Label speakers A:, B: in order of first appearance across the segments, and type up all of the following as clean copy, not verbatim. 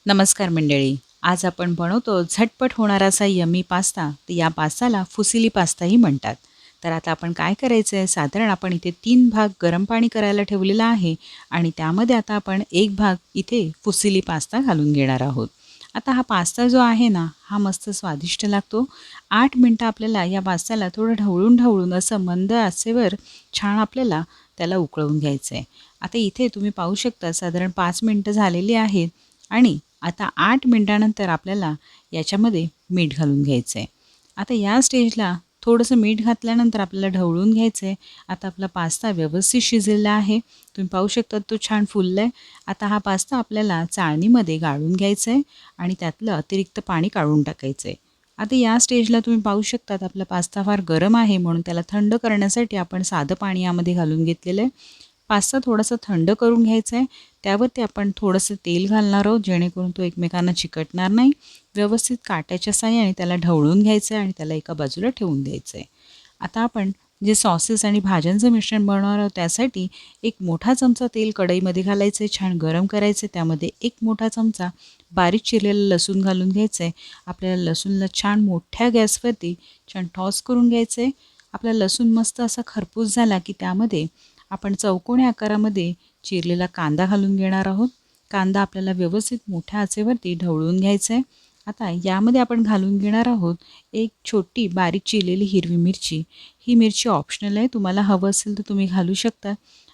A: नमस्कार मंडळी. आज आपण बनवतो झटपट होणारा असा यम्मी पास्ता. तर या पास्ताला फुसिली पास्ताही म्हणतात. तर आता आपण काय करायचं आहे, साधारण आपण इथे 3 भाग गरम पाणी करायला ठेवलेलं आहे आणि त्यामध्ये आता आपण 1 भाग इथे फुसिली पास्ता घालून घेणार आहोत. आता हा पास्ता जो आहे ना, हा मस्त स्वादिष्ट लागतो. 8 मिनटं आपल्याला या पास्त्याला थोडं ढवळून असं मंद आचेवर छान आपल्याला त्याला उकळवून घ्यायचं आहे. आता इथे तुम्ही पाहू शकता साधारण 5 मिनटं झालेली आहेत आणि आता 8 मिनिटानंतर आपल्याला याच्यामध्ये मीठ घालून घ्यायचं आहे. आता या स्टेजला थोडंसं मीठ घातल्यानंतर आपल्याला ढवळून घ्यायचं आहे. आता आपला पास्ता व्यवस्थित शिजलेला आहे. तुम्ही पाहू शकता तो छान फुलला आहे. आता हा पास्ता आपल्याला चाळणीमध्ये गाळून घ्यायचा आहे आणि त्यातलं अतिरिक्त पाणी काढून टाकायचं आहे. आता या स्टेजला तुम्ही पाहू शकता आपला पास्ता फार गरम आहे, म्हणून त्याला थंड करण्यासाठी आपण साधं पाणी यामध्ये घालून घेतलेलं आहे. पास्ता थोडासा थंड करून घ्यायचा आहे. त्यावरती आपण थोडंसं तेल घालणार आहोत, जेणेकरून तो एकमेकांना चिकटणार नाही. व्यवस्थित काट्याच्या साहाय्याने त्याला ढवळून घ्यायचं आहे आणि त्याला एका बाजूला ठेवून द्यायचं आहे. आता आपण जे सॉसेस आणि भाज्यांचं मिश्रण बनवणार आहोत, त्यासाठी एक मोठा चमचा तेल कढईमध्ये घालायचं आहे, छान गरम करायचं आहे. त्यामध्ये एक मोठा चमचा बारीक चिरलेलं लसूण घालून घ्यायचं आहे. आपल्याला लसूणला छान मोठ्या गॅसवरती छान टॉस करून घ्यायचं आहे. आपला लसूण मस्त असा खरपूस झाला की त्यामध्ये आपण चौकोनी आकारामध्ये चिरलेला कांदा घालून घेणार आहोत. कांदा आपल्याला व्यवस्थित मोठ्या आचेवरती ढवळून घ्यायचा आहे. आता यामध्ये आपण घालून घेणार आहोत एक छोटी बारीक चिरलेली हिरवी मिरची. ही मिरची ऑप्शनल आहे, तुम्हाला हवं असेल तर तुम्ही घालू शकता.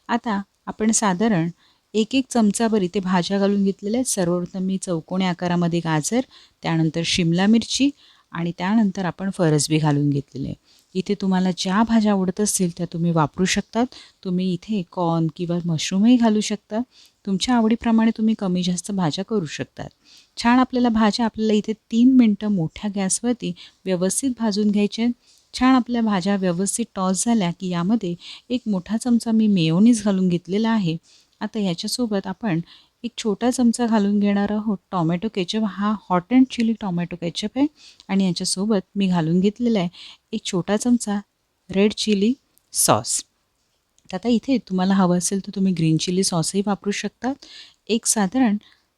A: आता आपण साधारण 1-1 चमचाभर इथे भाज्या घालून घेतलेल्या आहेत. सर्वप्रथम मी चौकोनी आकारामध्ये गाजर, त्यानंतर शिमला मिरची आणि त्यानंतर आपण फरसबी घालून घेतलेले आहे. इथे तुम्हाला ज्या भाज्या आवडत असतील त्या तुम्ही वापरू शकतात. तुम्ही इथे कॉर्न किंवा मशरूमही घालू शकता. तुमच्या आवडीप्रमाणे तुम्ही कमी जास्त भाज्या करू शकतात. छान आपल्याला इथे 3 मिनटं मोठ्या गॅसवरती व्यवस्थित भाजून घ्यायचे आहेत. छान आपल्या भाज्या व्यवस्थित टॉस झाल्या की यामध्ये एक मोठा चमचा मी मेयोनीज घालून घेतलेला आहे. आता याच्यासोबत आपण एक छोटा चमचा घालून घेणार आहोत टॉमॅटो केचप. हा hot and chilli tomato ketchup आहे आणि याच्यासोबत मी घालून घेतलेला आहे एक छोटा चमचा रेड चिली सॉस. आता इथे तुम्हाला हवं असेल तर तुम्ही ग्रीन चिली सॉसही वापरू शकतात. एक साधारण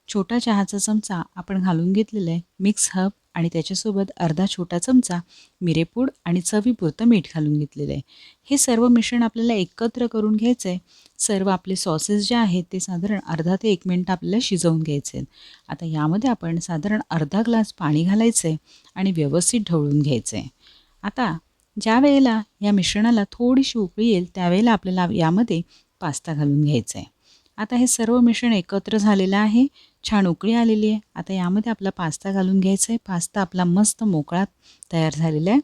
A: छोटा चहाचा चमचा आपण घालून घेतलेला आहे मिक्स हर्ब आणि त्याच्यासोबत अर्धा छोटा चमचा मिरेपूड आणि चवीपुरतं मीठ घालून घेतलेलं आहे. हे सर्व मिश्रण आपल्याला एकत्र करून घ्यायचं आहे. सर्व आपले सॉसेस जे आहेत ते साधारण अर्धा ते 1 मिनिट आपल्याला शिजवून घ्यायचे आहेत. आता यामध्ये आपण साधारण अर्धा ग्लास पाणी घालायचं आहे आणि व्यवस्थित ढवळून घ्यायचं आहे. आता ज्या वेळेला या मिश्रणाला थोडीशी उकळी येईल त्यावेळेला आपल्याला यामध्ये पास्ता घालून घ्यायचा आहे. आता हे सर्व मिश्रण एकत्र झालेलं आहे. छान उकळी आलेली आहे. आता यामध्ये आपला पास्ता घालून घ्यायचा आहे. पास्ता आपला मस्त मोकळा तयार झालेला आहे.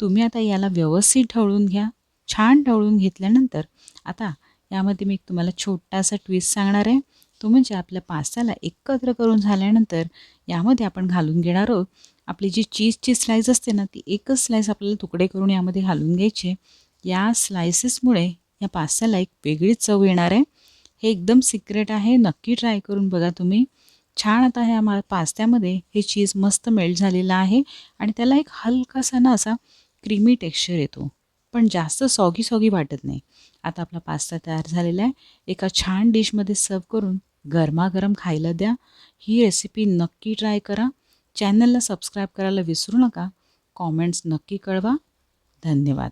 A: तुम्ही आता याला व्यवस्थित ढवळून घ्या. छान ढवळून घेतल्यानंतर आता यामध्ये मी तुम्हाला छोटासा ट्विस्ट सांगणार आहे. तो म्हणजे आपल्या पास्त्याला एकत्र करून झाल्यानंतर यामध्ये आपण घालून घेणार आहोत आपली जी चीजची स्लाईस असते ना, ती एकच स्लाईस आपल्याला तुकडे करून यामध्ये घालून घ्यायचे. या स्लायसेसमुळे या पास्त्याला एक वेगळीच चव येणार आहे. हे एकदम सिक्रेट आहे. नक्की ट्राय करून बघा तुम्ही. छान आता ह्या पास्त्यामध्ये हे चीज मस्त मेल्ट झालेलं आहे आणि त्याला एक हलकासा ना असा क्रीमी टेक्स्चर येतो. पण जास्त सॉगी वाटत नाही. आता आपला पास्ता तयार झालेला आहे. एका छान डिशमध्ये सर्व्ह करून गरमागरम खायला द्या. ही रेसिपी नक्की ट्राय करा. चॅनलला सबस्क्राईब करायला विसरू नका. कॉमेंट्स नक्की कळवा. धन्यवाद.